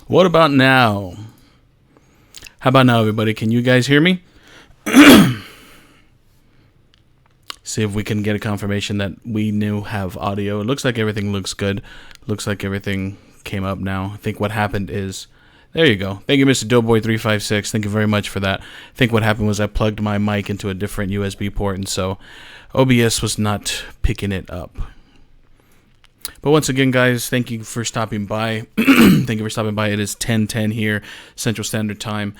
What about now? How about now, everybody? Can you guys hear me? See if we can get a confirmation that we now have audio. It looks like everything looks good. Looks like everything came up now. I think what happened is... There you go. Thank you, Mr. Doughboy356. Thank you very much for that. I think what happened was I plugged my mic into a different USB port, and so OBS was not picking it up. But once again, guys, thank you for stopping by. Thank you for stopping by. It is 10:10 here, Central Standard Time.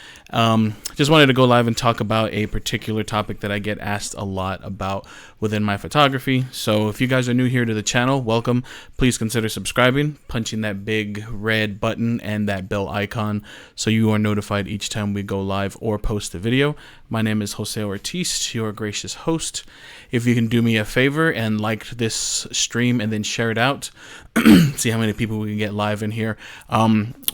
Just wanted to go live and talk about a particular topic that I get asked a lot about within my photography. So if you guys are new here to the channel, welcome. Please consider subscribing, punching that big red button and that bell icon so you are notified each time we go live or post a video. My name is Jose Ortiz, your gracious host. If you can do me a favor and like this stream and then share it out, see how many people we can get live in here.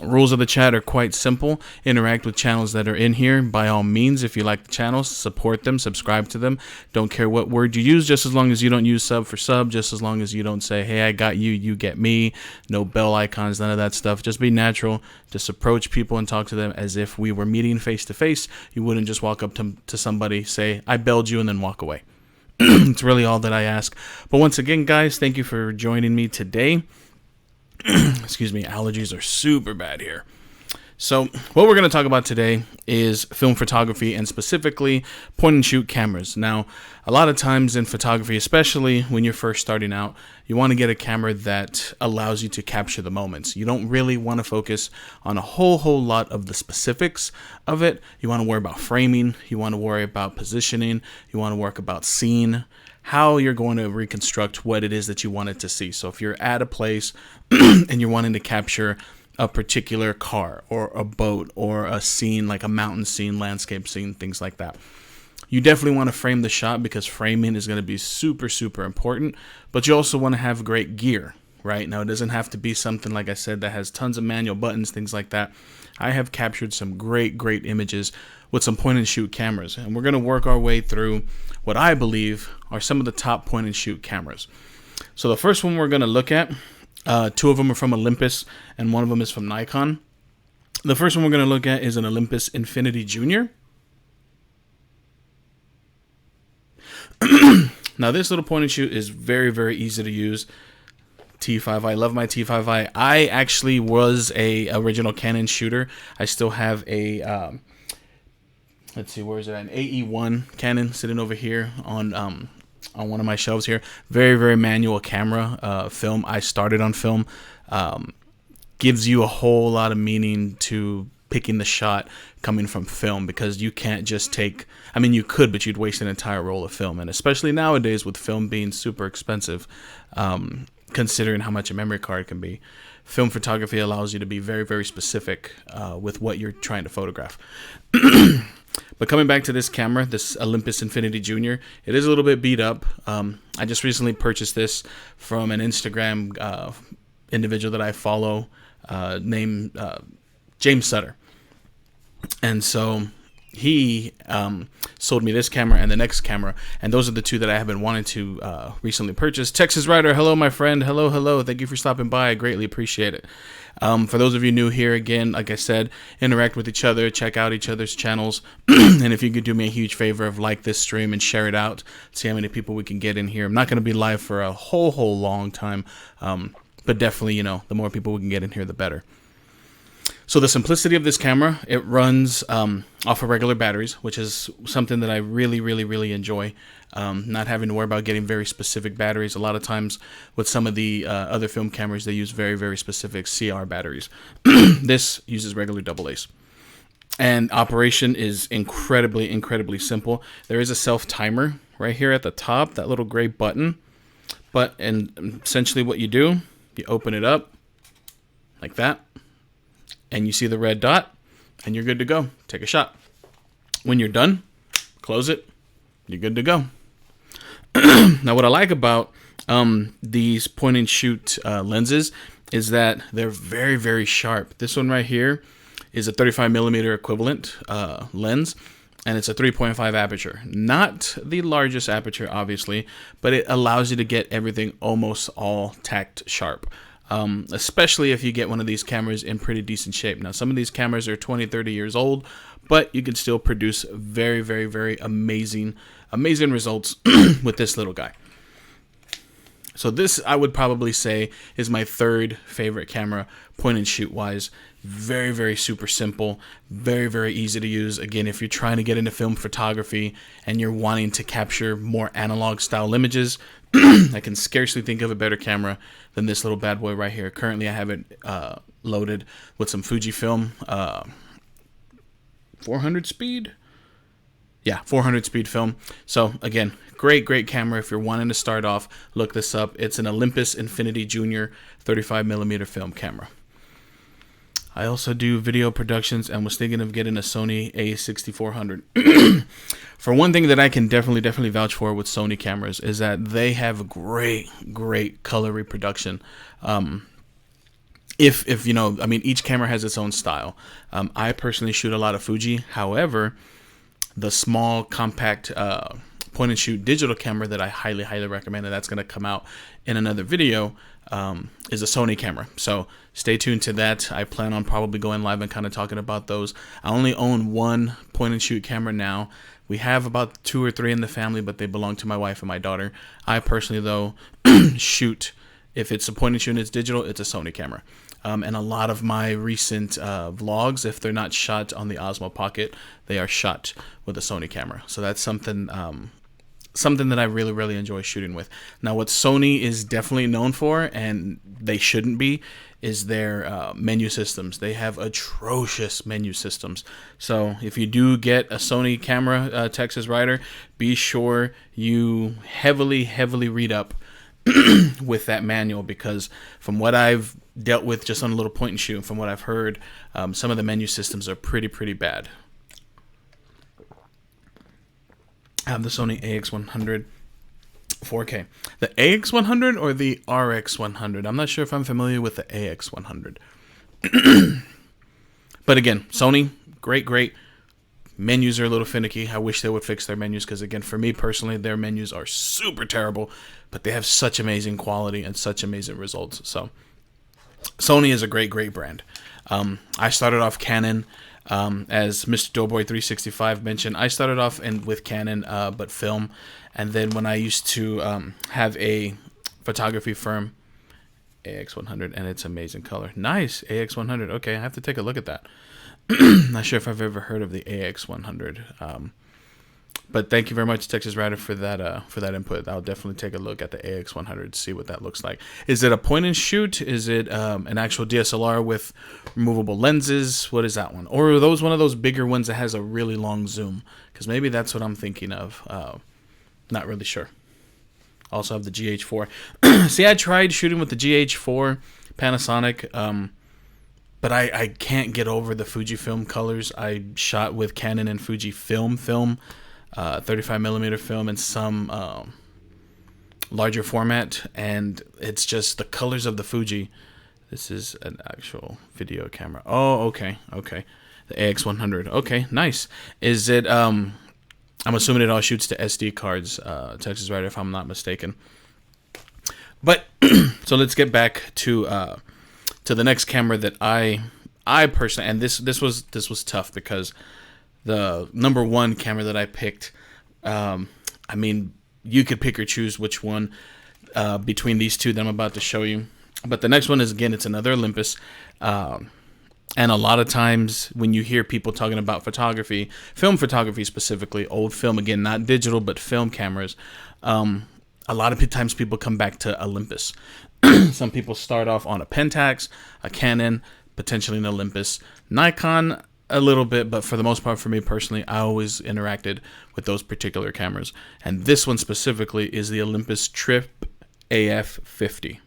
Rules of the chat are quite simple. Interact with channels that are in here. By all means, if you like the channels, support them, subscribe to them. Don't care what word you use, just as long as you don't use sub for sub, just as long as you don't say, hey, I got you, you get me. No bell icons, none of that stuff. Just be natural. Just approach people and talk to them as if we were meeting face to face. You wouldn't just walk up to somebody, say, I belled you, and then walk away. It's really all that I ask. But once again, guys, thank you for joining me today. Excuse me, allergies are super bad here. So what we're going to talk about today is film photography and specifically point and shoot cameras. Now, a lot of times in photography, especially when you're first starting out, you want to get a camera that allows you to capture the moments. You don't really want to focus on a whole lot of the specifics of it. You want to worry about framing. You want to worry about positioning. You want to work about scene, how you're going to reconstruct what it is that you wanted to see. So if you're at a place and you're wanting to capture a particular car or a boat or a scene like a mountain scene, landscape scene, things like that, you definitely want to frame the shot because framing is going to be super important. But you also want to have great gear, right? Now, it doesn't have to be something, like I said, that has tons of manual buttons, things like that. I have captured some great images with some point and shoot cameras, and we're going to work our way through what I believe are some of the top point and shoot cameras. So the first one we're going to look at, two of them are from Olympus and one of them is from Nikon. The first one we're going to look at is an Olympus Infinity Junior. Now this little point and shoot is very easy to use. T5i, I love my T5i. I actually was a original Canon shooter. I still have a let's see, where is it? An AE1 Canon sitting over here on one of my shelves here. Very manual camera. Film. I started on film. Gives you a whole lot of meaning to picking the shot coming from film, because you can't just take, I mean, you could, but you'd waste an entire roll of film. And especially nowadays with film being super expensive, considering how much a memory card can be, film photography allows you to be very specific with what you're trying to photograph. But coming back to this camera, this Olympus Infinity Junior, it is a little bit beat up. I just recently purchased this from an Instagram individual that I follow named James Sutter. And so he sold me this camera and the next camera, and those are the two that I have been wanting to recently purchase. Texas Rider, hello my friend, hello, thank you for stopping by, I greatly appreciate it. For those of you new here, again, like I said, interact with each other, check out each other's channels, and if you could do me a huge favor of like this stream and share it out, see how many people we can get in here. I'm not going to be live for a whole long time, but definitely, the more people we can get in here, the better. So the simplicity of this camera, it runs off of regular batteries, which is something that I really enjoy. Not having to worry about getting very specific batteries. A lot of times with some of the other film cameras, they use very specific CR batteries. This uses regular AA's. And operation is incredibly simple. There is a self timer right here at the top, that little gray button. And essentially what you do, you open it up like that. And you see the red dot, and you're good to go. Take a shot. When you're done, close it. You're good to go. Now, what I like about these point and shoot lenses is that they're very sharp. This one right here is a 35mm equivalent lens, and it's a 3.5 aperture. Not the largest aperture, obviously, but it allows you to get everything almost all tacked sharp. Especially if you get one of these cameras in pretty decent shape. Now, some of these cameras are 20-30 years old, but you can still produce very amazing results with this little guy. So this, I would probably say, is my third favorite camera, point and shoot wise. Very super simple, very easy to use. Again, if you're trying to get into film photography and you're wanting to capture more analog style images, I can scarcely think of a better camera than this little bad boy right here. Currently, I have it loaded with some Fujifilm 400 speed. Yeah, 400 speed film. So again, great camera. If you're wanting to start off, look this up. It's an Olympus Infinity Junior 35mm film camera. I also do video productions and was thinking of getting a Sony a6400. For one thing that I can definitely vouch for with Sony cameras is that they have great color reproduction. If you know, I mean, each camera has its own style. I personally shoot a lot of Fuji. However, the small compact point and shoot digital camera that I highly recommend, and that's going to come out in another video, is a Sony camera. So stay tuned to that. I plan on probably going live and kind of talking about those. I only own one point and shoot camera now. We have about 2 or 3 in the family, but they belong to my wife and my daughter. I personally, though, shoot If it's a point and shoot and it's digital, it's a Sony camera. And a lot of my recent vlogs, if they're not shot on the Osmo Pocket, they are shot with a Sony camera. So that's something that I really, really enjoy shooting with. Now, what Sony is definitely known for, and they shouldn't be, is their menu systems. They have atrocious menu systems. So if you do get a Sony camera, Texas Rider, be sure you heavily read up with that manual, because from what I've dealt with just on a little point and shoot, and from what I've heard, some of the menu systems are pretty bad. I have the Sony AX100 4K. The AX100 or the RX100? I'm not sure if I'm familiar with the AX100. But again, Sony, great. Menus are a little finicky. I wish they would fix their menus, because again, for me personally, their menus are super terrible, but they have such amazing quality and such amazing results. So Sony is a great brand. I started off Canon. As Mr. Doughboy365 mentioned, I started off with Canon, but film. And then when I used to have a photography firm, AX100, and it's amazing color. Nice, AX100. Okay, I have to take a look at that. Not sure if I've ever heard of the AX100. But thank you very much, Texas Rider, for that input. I'll definitely take a look at the AX100 to see what that looks like. Is it a point and shoot? Is it an actual DSLR with removable lenses? What is that one? Or are those one of those bigger ones that has a really long zoom? Because maybe that's what I'm thinking of. Not really sure. Also have the GH4. See, I tried shooting with the GH4 Panasonic, but I can't get over the Fujifilm colors. I shot with Canon and Fujifilm film. 35mm film and some larger format, and it's just the colors of the Fuji. This is an actual video camera. Oh, okay. The AX100. Okay, nice. Is it I'm assuming it all shoots to SD cards, Texas Rider, if I'm not mistaken. But so let's get back to the next camera that I personally, and this was tough, because the number one camera that I picked, I mean, you could pick or choose which one between these two that I'm about to show you. But the next one is, again, it's another Olympus. And a lot of times when you hear people talking about photography, film photography specifically, old film, again, not digital, but film cameras, a lot of times people come back to Olympus. Some people start off on a Pentax, a Canon, potentially an Olympus, Nikon, a little bit, but for the most part, for me personally, I always interacted with those particular cameras. And this one specifically is the Olympus Trip AF50.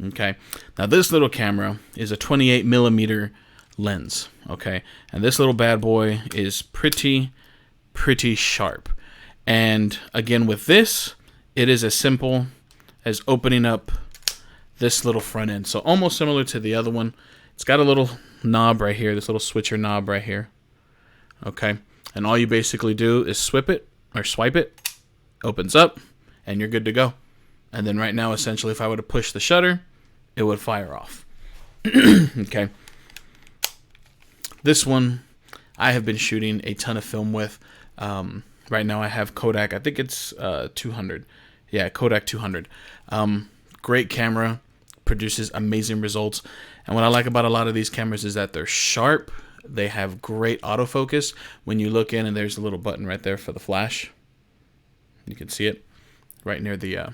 Okay, now this little camera is a 28mm lens. Okay, and this little bad boy is pretty sharp. And again, with this, it is as simple as opening up this little front end. So almost similar to the other one. It's got a little knob right here, this little switcher knob right here. Okay, and all you basically do is swipe it, opens up, and you're good to go. And then right now, essentially, if I were to push the shutter, it would fire off. Okay. This one I have been shooting a ton of film with. Right now I have Kodak, I think it's 200. Yeah, Kodak 200. Great camera, produces amazing results. And what I like about a lot of these cameras is that they're sharp. They have great autofocus. When you look in, and there's a little button right there for the flash. You can see it right near the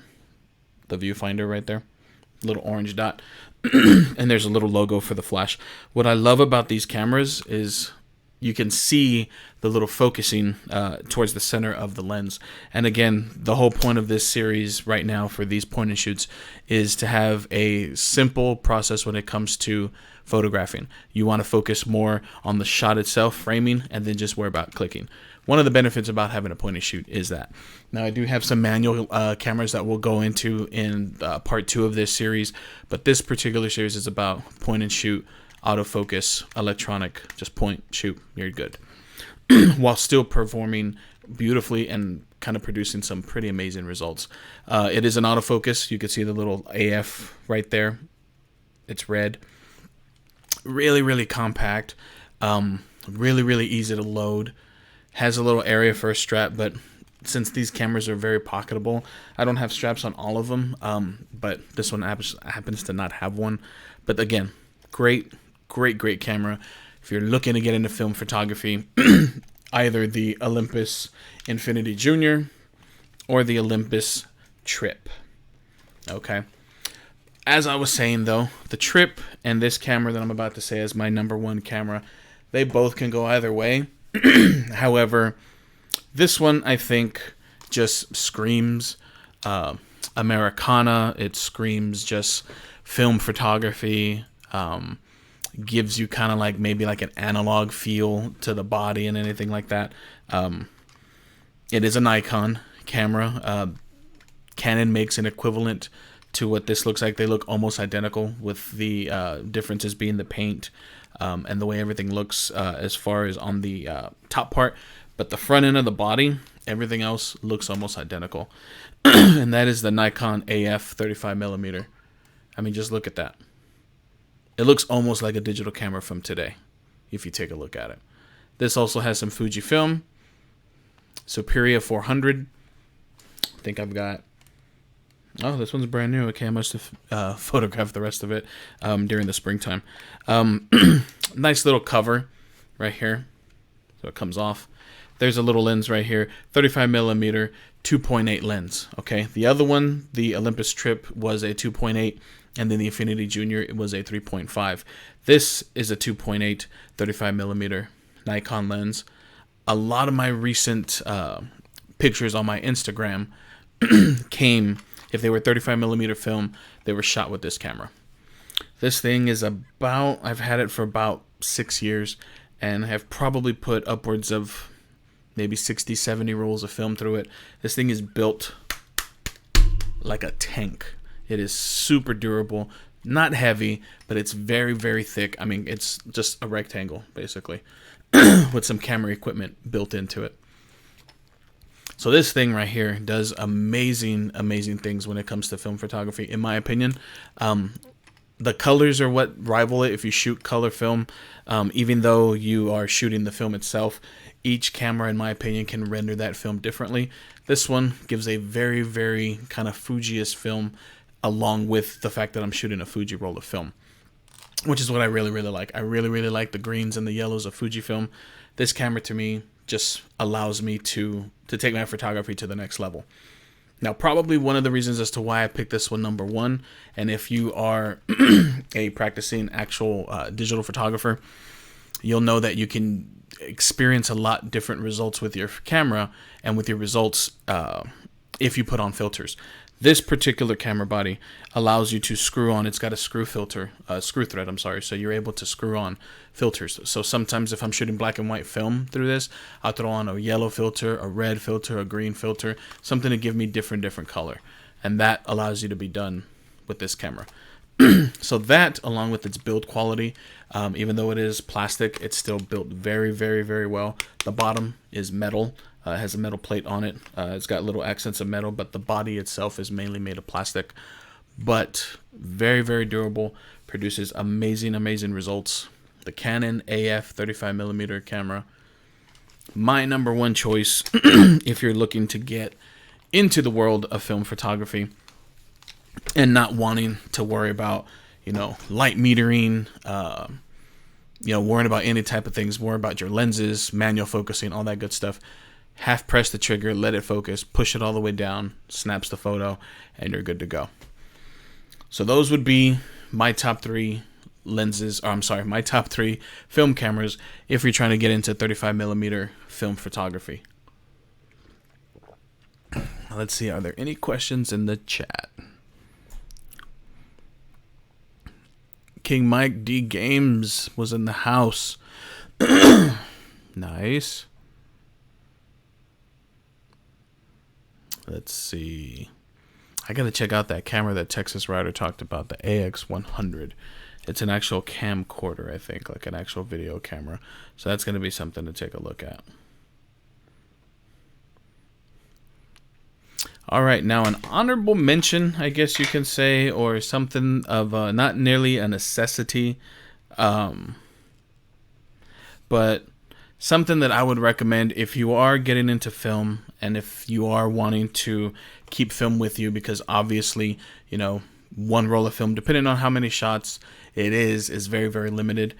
viewfinder right there. Little orange dot. And there's a little logo for the flash. What I love about these cameras is you can see the little focusing towards the center of the lens. And again, the whole point of this series right now for these point and shoots is to have a simple process when it comes to photographing. You want to focus more on the shot itself, framing, and then just worry about clicking. One of the benefits about having a point and shoot is that. Now, I do have some manual cameras that we'll go into in part 2 of this series, but this particular series is about point and shoot, autofocus, electronic, just point, shoot, you're good. While still performing beautifully and kind of producing some pretty amazing results. It is an autofocus. You can see the little AF right there. It's red. Really compact. Really easy to load. Has a little area for a strap, but since these cameras are very pocketable, I don't have straps on all of them, but this one happens to not have one. But again, great camera. If you're looking to get into film photography, either the Olympus Infinity Junior or the Olympus Trip. Okay. As I was saying, though, the Trip and this camera that I'm about to say is my #1 camera, they both can go either way. However, this one, I think, just screams Americana. It screams just film photography. Gives you kind of like maybe like an analog feel to the body and anything like that. It is a Nikon camera. Canon makes an equivalent to what this looks like. They look almost identical, with the differences being the paint and the way everything looks as far as on the top part. But the front end of the body, everything else looks almost identical. And that is the Nikon AF 35mm. I mean, just look at that. It looks almost like a digital camera from today, if you take a look at it. This also has some Fujifilm, Superior 400. I think I've got... Oh, this one's brand new. Okay, I must have photographed the rest of it during the springtime. Nice little cover right here. So it comes off. There's a little lens right here. 35mm 2.8 lens. Okay, the other one, the Olympus Trip, was a 2.8. And then the Infinity Junior, it was a 3.5. This is a 2.8 35mm Nikon lens. A lot of my recent pictures on my Instagram came, if they were 35mm film, they were shot with this camera. This thing is about, I've had it for about 6 years and have probably put upwards of maybe 60, 70 rolls of film through it. This thing is built like a tank. It is super durable, not heavy, but it's very, very thick. I mean, it's just a rectangle, basically, with some camera equipment built into it. So this thing right here does amazing, amazing things when it comes to film photography, in my opinion. The colors are what rival it if you shoot color film. Even though you are shooting the film itself, each camera, in my opinion, can render that film differently. This one gives a very, very kind of Fuji-esque film, along with the fact that I'm shooting a Fuji roll of film, which is what I really, really like. I really, really like the greens and the yellows of Fujifilm. This camera, to me, just allows me to take my photography to the next level. Now, probably one of the reasons as to why I picked this one #1, and if you are a practicing actual digital photographer, you'll know that you can experience a lot different results with your camera and with your results if you put on filters. This particular camera body allows you to screw on. It's got a screw thread, I'm sorry. So you're able to screw on filters. So sometimes if I'm shooting black and white film through this, I'll throw on a yellow filter, a red filter, a green filter, something to give me different color. And that allows you to be done with this camera. So that, along with its build quality, even though it is plastic, it's still built very, very, very well. The bottom is metal. It has a metal plate on it. It's got little accents of metal, but the body itself is mainly made of plastic. But very, very durable. Produces amazing, amazing results. The Canon AF 35mm camera. My #1 choice if you're looking to get into the world of film photography and not wanting to worry about, light metering, worrying about any type of things, worry about your lenses, manual focusing, all that good stuff. Half press the trigger, let it focus, push it all the way down, snaps the photo, and you're good to go. So those would be my top 3 lenses, or I'm sorry, my top 3 film cameras if you're trying to get into 35mm film photography. Let's see, are there any questions in the chat? King Mike D Games was in the house. Nice. Let's see. I gotta check out that camera that Texas Rider talked about, the AX100. It's an actual camcorder, I think, like an actual video camera. So that's gonna be something to take a look at. All right, now an honorable mention, I guess you can say, or something of not nearly a necessity, but something that I would recommend if you are getting into film And if you are wanting to keep film with you, because obviously, you know, one roll of film, depending on how many shots it is very, very limited.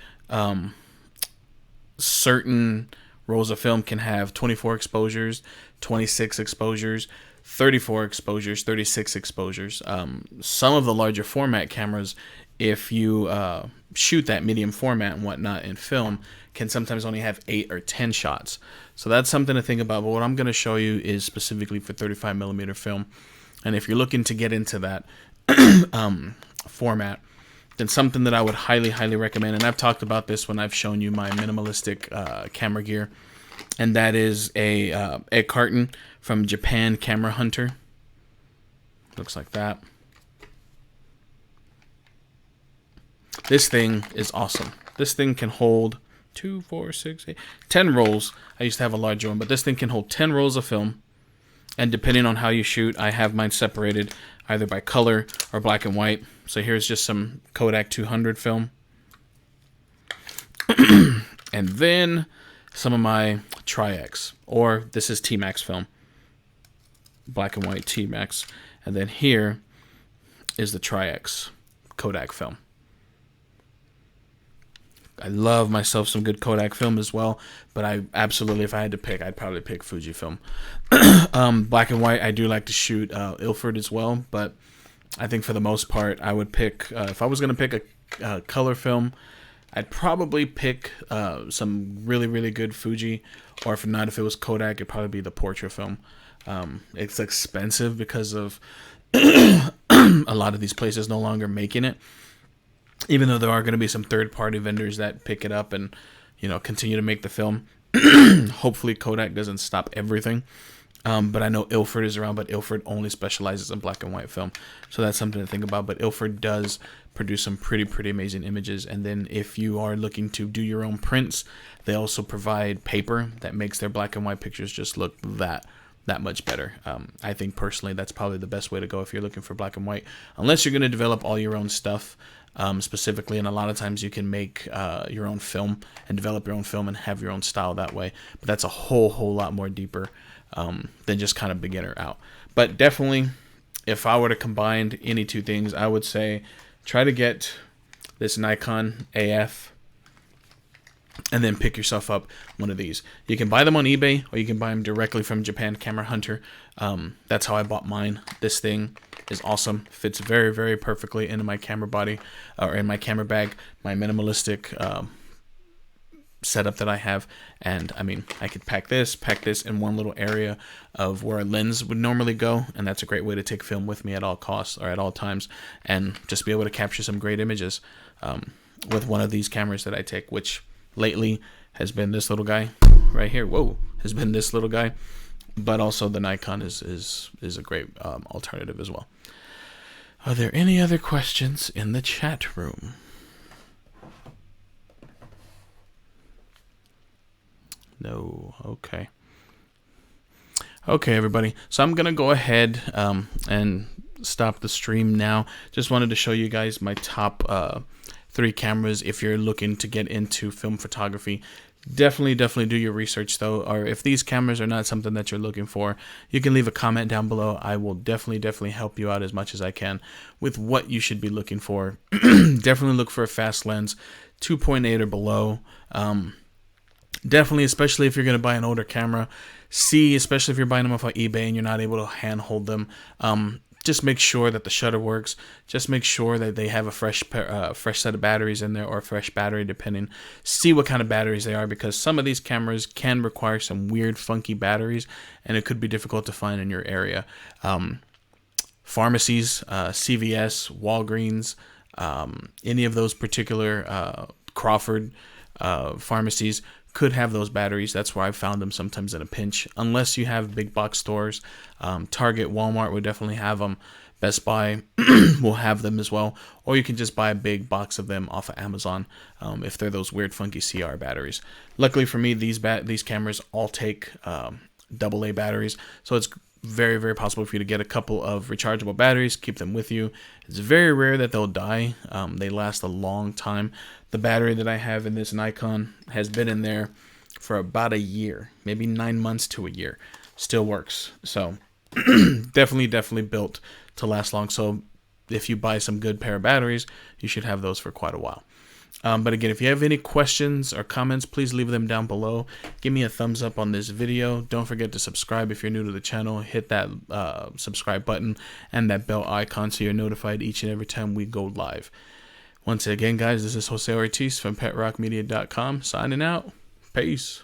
Certain rolls of film can have 24 exposures, 26 exposures, 34 exposures, 36 exposures. Some of the larger format cameras, if you shoot that medium format and whatnot in film, can sometimes only have 8 or 10 shots. So that's something to think about. But what I'm going to show you is specifically for 35 millimeter film. And if you're looking to get into that format, then something that I would highly, highly recommend, and I've talked about this when I've shown you my minimalistic camera gear, and that is a egg carton from Japan Camera Hunter. Looks like that. This thing is awesome. This thing can hold 2, 4, 6, 8, 10 rolls. I used to have a larger one, but this thing can hold 10 rolls of film. And depending on how you shoot, I have mine separated either by color or black and white. So here's just some Kodak 200 film. And then some of my Tri-X, or this is T-Max film. Black and white T-Max. And then here is the Tri-X Kodak film. I love myself some good Kodak film as well, but I absolutely, if I had to pick, I'd probably pick Fujifilm. Black and white, I do like to shoot Ilford as well, but I think for the most part, I would pick, if I was going to pick a color film, I'd probably pick some really, really good Fuji, or if not, if it was Kodak, it'd probably be the portrait film. It's expensive because of a lot of these places no longer making it. Even though there are going to be some third-party vendors that pick it up and, you know, continue to make the film. Hopefully Kodak doesn't stop everything. But I know Ilford is around, but Ilford only specializes in black and white film. So that's something to think about. But Ilford does produce some pretty amazing images. And then if you are looking to do your own prints, they also provide paper that makes their black and white pictures just look that much better. I think personally that's probably the best way to go if you're looking for black and white. Unless you're going to develop all your own stuff. Specifically, and a lot of times you can make your own film and develop your own film and have your own style that way, but that's a whole lot more deeper than just kind of beginner out. But definitely, if I were to combine any two things, I would say try to get this Nikon AF and then pick yourself up one of these. You can buy them on eBay, or you can buy them directly from Japan Camera Hunter. That's how I bought mine. This thing is awesome. Fits very perfectly into my camera body, or in my camera bag, my minimalistic setup that I have. And I mean, I could pack this in one little area of where a lens would normally go, and that's a great way to take film with me at all costs or at all times, and just be able to capture some great images with one of these cameras that I take, which lately has been this little guy right here. Has been this little guy. But also the Nikon is a great alternative as well. Are there any other questions in the chat room? No. Okay. Okay, everybody. So I'm going to go ahead and stop the stream now. Just wanted to show you guys my top 3 cameras if you're looking to get into film photography. Definitely do your research though, or if these cameras are not something that you're looking for, you can leave a comment down below. I will definitely help you out as much as I can with what you should be looking for. Definitely look for a fast lens, 2.8 or below. Definitely, especially if you're going to buy an older camera, especially if you're buying them off of eBay and you're not able to handhold them, just make sure that the shutter works. Just make sure that they have a fresh set of batteries in there, or a fresh battery, depending. See what kind of batteries they are, because some of these cameras can require some weird, funky batteries, and it could be difficult to find in your area. Pharmacies, CVS, Walgreens, any of those particular Crawford pharmacies could have those batteries. That's where I found them sometimes in a pinch. Unless you have big box stores, Target, Walmart would definitely have them. Best Buy will have them as well. Or you can just buy a big box of them off of Amazon if they're those weird funky CR batteries. Luckily for me, these cameras all take AA batteries, so it's very possible for you to get a couple of rechargeable batteries, keep them with you. It's very rare that they'll die. They last a long time. The battery that I have in this Nikon has been in there for about a year, maybe 9 months to a year. still works. So definitely built to last long. So if you buy some good pair of batteries, you should have those for quite a while. But again, if you have any questions or comments, please leave them down below. Give me a thumbs up on this video. Don't forget to subscribe if you're new to the channel. Hit that subscribe button and that bell icon so you're notified each and every time we go live. Once again, guys, this is Jose Ortiz from PetRockMedia.com signing out. Peace.